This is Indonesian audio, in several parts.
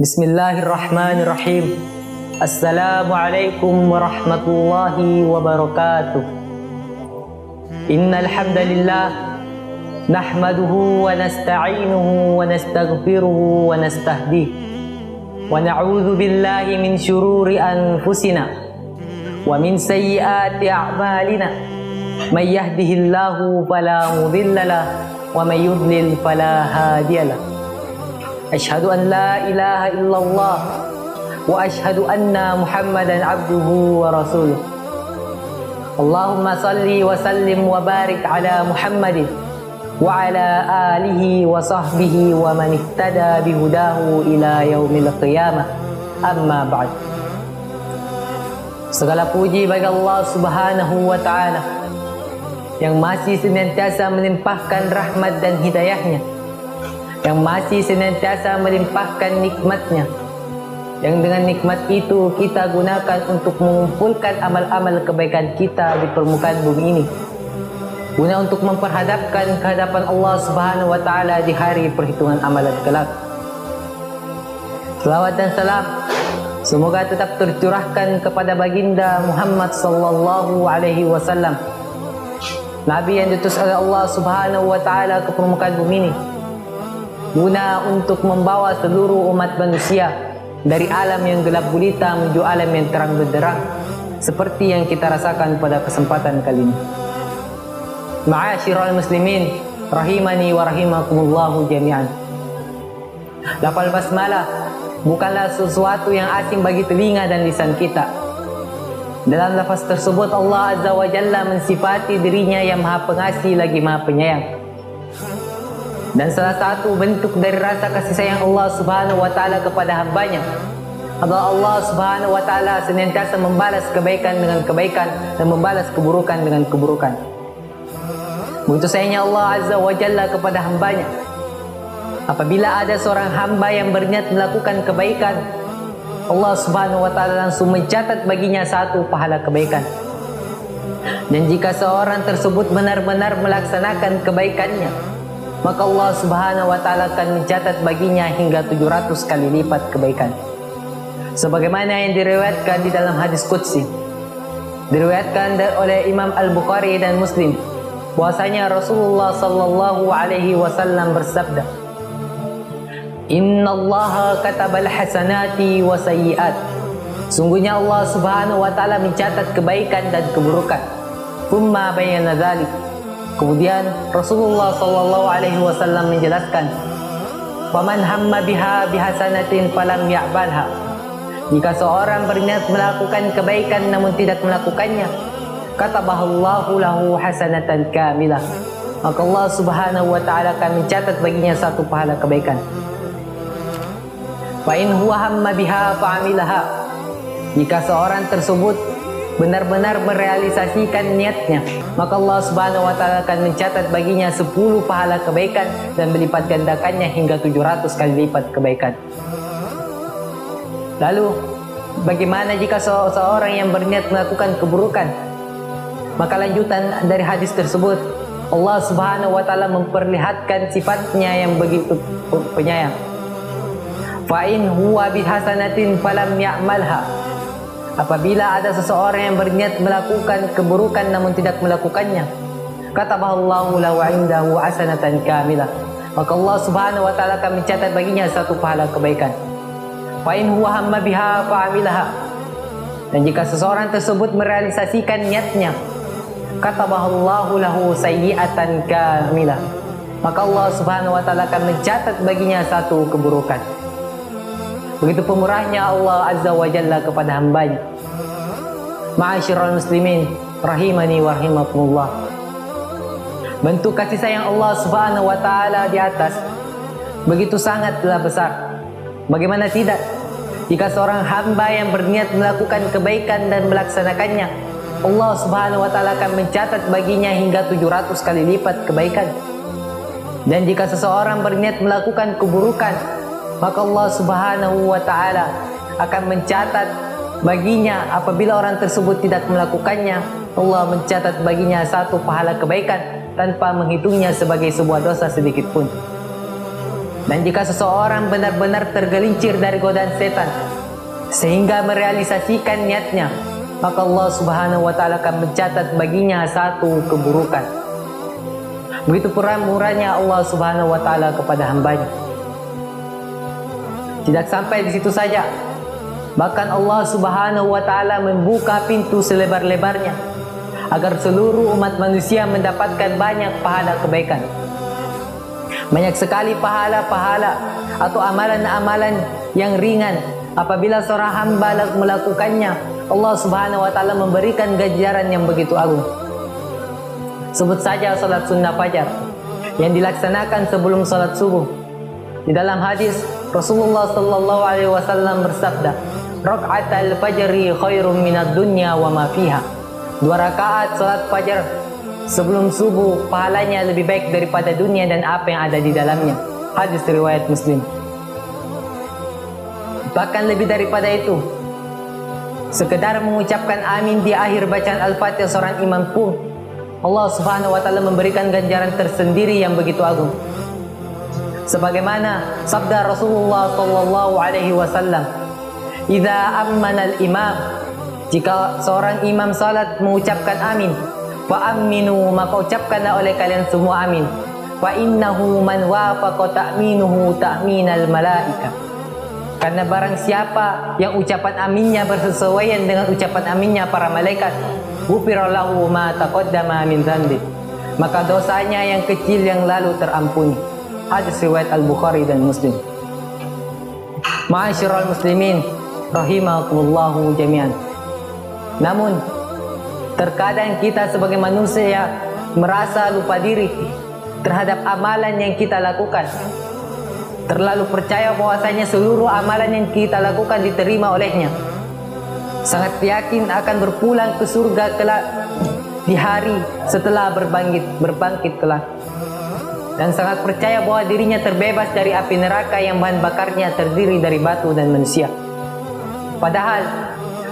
Bismillahirrahmanirrahim. Assalamualaikum warahmatullahi wabarakatuh. Innal hamdalillah nahmaduhu wa nasta'inuhu wa nastaghfiruhu wa nastahdihi wa na'udzu billahi min syururi anfusina wa min sayyiati a'malina. May yahdihillahu fala mudilla lahu wa may yudlil fala hadiya lahu. Asyhadu an la ilaha illallah wa asyhadu anna Muhammadan abduhu wa rasuluh. Allahumma salli wa sallim wa barik ala Muhammadin wa ala alihi wa sahbihi wa man ihtada bihudahu ila yaumil qiyamah. Amma ba'd. Segala puji bagi Allah Subhanahu wa taala yang masih senantiasa melimpahkan rahmat dan hidayahnya, yang masih senantiasa melimpahkan nikmatnya, yang dengan nikmat itu kita gunakan untuk mengumpulkan amal-amal kebaikan kita di permukaan bumi ini, guna untuk memperhadapkan kehadapan Allah Subhanahu wa taala di hari perhitungan amalan kelak. Selawat dan salam semoga tetap tercurahkan kepada baginda Muhammad sallallahu alaihi wasallam, Nabi yang diutus oleh Allah Subhanahu wa taala ke permukaan bumi ini, guna untuk membawa seluruh umat manusia dari alam yang gelap gulita menuju alam yang terang benderang, seperti yang kita rasakan pada kesempatan kali ini. Ma'asyiral muslimin rahimani wa rahimakumullahu jami'an. Lafal basmalah bukanlah sesuatu yang asing bagi telinga dan lisan kita. Dalam lafaz tersebut Allah Azza wa Jalla mensifati dirinya yang Maha Pengasih lagi Maha Penyayang. Dan salah satu bentuk dari rasa kasih sayang Allah Subhanahu wa taala kepada hambanya adalah Allah Subhanahu wa taala senantiasa membalas kebaikan dengan kebaikan dan membalas keburukan dengan keburukan. Begitu sayangnya Allah Azza wa Jalla kepada hambanya. Apabila ada seorang hamba yang berniat melakukan kebaikan, Allah Subhanahu wa taala langsung mencatat baginya satu pahala kebaikan. Dan jika seorang tersebut benar-benar melaksanakan kebaikannya, maka Allah Subhanahu wa taala akan mencatat baginya hingga 700 kali lipat kebaikan. Sebagaimana yang diriwayatkan di dalam hadis qudsi, diriwayatkan oleh Imam Al-Bukhari dan Muslim, bahwasanya Rasulullah sallallahu alaihi wasallam bersabda, "Innallaha katabal hasanati wa sayyi'at." Sungguhnya Allah Subhanahu wa taala mencatat kebaikan dan keburukan. Tsumma bayyana dzalik. Kemudian Rasulullah sallallahu alaihi wasallam menjelaskan, "Faman hamma biha bihasanatin falam ya'balha." Jika seorang berniat melakukan kebaikan namun tidak melakukannya, katabahallahu lahu hasanatan kamilah. Maka Allah Subhanahu wa taala akan mencatat baginya satu pahala kebaikan. Fa in huwa hamma biha fa'amilaha. Jika seorang tersebut benar-benar merealisasikan niatnya, maka Allah Subhanahu wa taala akan mencatat baginya 10 pahala kebaikan dan melipat gandakannya hingga 700 kali lipat kebaikan. Lalu, bagaimana jika seorang yang berniat melakukan keburukan? Maka lanjutan dari hadis tersebut, Allah Subhanahu wa taala memperlihatkan sifatnya yang begitu penyayang. Fa in huwa bihasanatin falam ya'malha. Apabila ada seseorang yang berniat melakukan keburukan namun tidak melakukannya, katabahallahu lahu 'indahu hasanatan kamilah. Maka Allah Subhanahu wa taala akan mencatat baginya satu pahala kebaikan. Fa in huwa hamma biha fa'amilaha. Dan jika seseorang tersebut merealisasikan niatnya, katabahallahu lahu sayyi'atan kamilah. Maka Allah Subhanahu wa taala akan mencatat baginya satu keburukan. Begitu pemurahnya Allah Azza wa Jalla kepada hambanya. Ma'asyiral muslimin rahimani wa rahimakumullah. Bentuk kasih sayang Allah Subhanahu wa taala di atas begitu sangatlah besar. Bagaimana tidak jika seorang hamba yang berniat melakukan kebaikan dan melaksanakannya, Allah Subhanahu wa taala akan mencatat baginya hingga 700 kali lipat kebaikan. Dan jika seseorang berniat melakukan keburukan, maka Allah Subhanahu wa taala akan mencatat baginya apabila orang tersebut tidak melakukannya, Allah mencatat baginya satu pahala kebaikan tanpa menghitungnya sebagai sebuah dosa sedikit pun. Dan jika seseorang benar-benar tergelincir dari godaan setan sehingga merealisasikan niatnya, maka Allah Subhanahu wa Ta'ala akan mencatat baginya satu keburukan. Begitu pula murahnya Allah Subhanahu wa Ta'ala kepada hambanya. Tidak sampai di situ saja, bahkan Allah Subhanahu wa Ta'ala membuka pintu selebar-lebarnya agar seluruh umat manusia mendapatkan banyak pahala kebaikan. Banyak sekali pahala-pahala atau amalan-amalan yang ringan apabila seorang hamba melakukannya. Allah Subhanahu wa Ta'ala memberikan ganjaran yang begitu agung. Sebut saja salat sunnah fajar yang dilaksanakan sebelum salat subuh. Di dalam hadis Rasulullah sallallahu alaihi wasallam bersabda, "Raka'atul fajri khairum minad dunya wa ma fiha." 2 rakaat salat fajar sebelum subuh pahalanya lebih baik daripada dunia dan apa yang ada di dalamnya. Hadis riwayat Muslim. Bahkan lebih daripada itu, sekedar mengucapkan amin di akhir bacaan Al-Fatihah seorang imam pun Allah Subhanahu wa Ta'ala memberikan ganjaran tersendiri yang begitu agung. Sebagaimana sabda Rasulullah sallallahu alaihi wasallam, "Idza ammana al-imam," jika seorang imam salat mengucapkan amin, fa aminu, maka ucapkanlah oleh kalian semua amin. Fa innahu man wafaqa ta'minuhu ta'minal malaika. Karena barang siapa yang ucapan aminnya bersesuaian dengan ucapan aminnya para malaikat, ghufira lahu ma taqaddama min dzambi, maka dosanya yang kecil yang lalu terampuni. Hadis riwayat Al-Bukhari dan Muslim. Ma'asyiral muslimin rahimakumullahu jami'an. Namun terkadang kita sebagai manusia merasa lupa diri terhadap amalan yang kita lakukan. Terlalu percaya bahwasanya seluruh amalan yang kita lakukan diterima olehnya. Sangat yakin akan berpulang ke surga kelak di hari setelah berbangkit kelak. Dan sangat percaya bahwa dirinya terbebas dari api neraka yang bahan bakarnya terdiri dari batu dan manusia. Padahal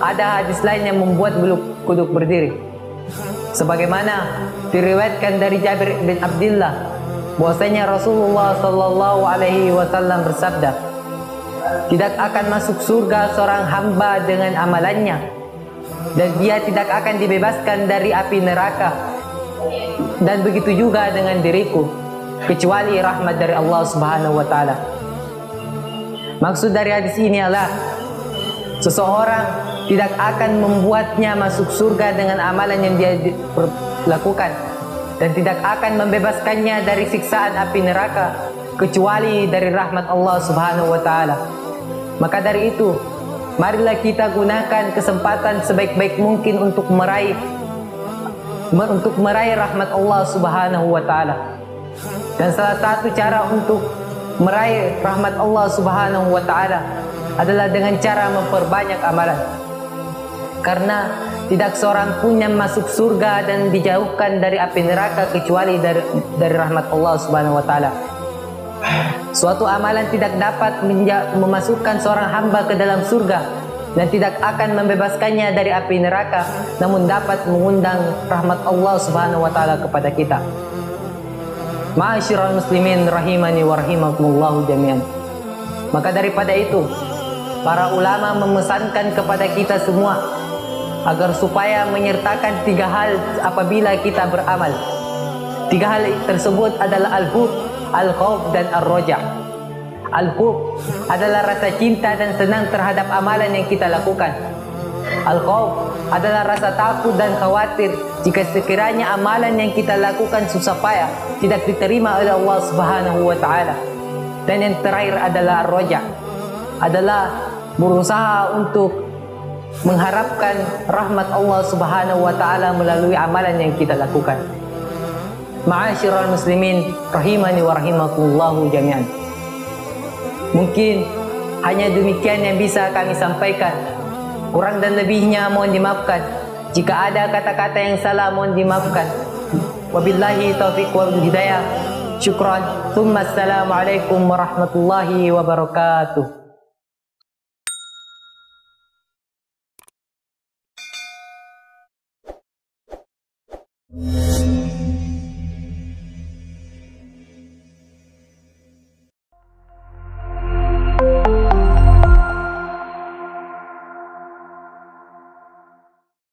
ada hadis lain yang membuat bulu kuduk berdiri. Sebagaimana diriwayatkan dari Jabir bin Abdullah bahwasanya Rasulullah sallallahu alaihi wasallam bersabda, "Tidak akan masuk surga seorang hamba dengan amalannya, dan dia tidak akan dibebaskan dari api neraka. Dan begitu juga dengan diriku, kecuali rahmat dari Allah Subhanahu wa Ta'ala." Maksud dari hadis ini adalah seseorang tidak akan membuatnya masuk surga dengan amalan yang dia lakukan, dan tidak akan membebaskannya dari siksaan api neraka kecuali dari rahmat Allah Subhanahu wa Ta'ala. Maka dari itu, marilah kita gunakan kesempatan sebaik-baik mungkin untuk meraih rahmat Allah Subhanahu wa Ta'ala. Dan salah satu cara untuk meraih rahmat Allah Subhanahu wa Ta'ala adalah dengan cara memperbanyak amalan. Karena tidak seorang pun yang masuk surga dan dijauhkan dari api neraka kecuali dari rahmat Allah Subhanahu wa Ta'ala. Suatu amalan tidak dapat memasukkan seorang hamba ke dalam surga dan tidak akan membebaskannya dari api neraka, namun dapat mengundang rahmat Allah Subhanahu wa Ta'ala kepada kita. Ma'asyiral muslimin rahimani wa rahimakumullahu jami'an. Maka daripada itu, para ulama memesankan kepada kita semua agar supaya menyertakan 3 hal apabila kita beramal. 3 hal tersebut adalah al-hub, al-khauf, dan ar-roja. Al-hub adalah rasa cinta dan senang terhadap amalan yang kita lakukan. Al-khauf adalah rasa takut dan khawatir jika sekiranya amalan yang kita lakukan susah payah tidak diterima oleh Allah Subhanahu wa Ta'ala. Dan yang terakhir adalah ar-roja, adalah berusaha untuk mengharapkan rahmat Allah Subhanahu wa Ta'ala melalui amalan yang kita lakukan. Ma'asyiral muslimin rahimani wa rahimakumullahu jami'an. Mungkin hanya demikian yang bisa kami sampaikan. Kurang dan lebihnya mohon dimaafkan. Jika ada kata-kata yang salah mohon dimaafkan. Wabillahi taufiq wal hidayah. Syukran. Assalamualaikum warahmatullahi wabarakatuh.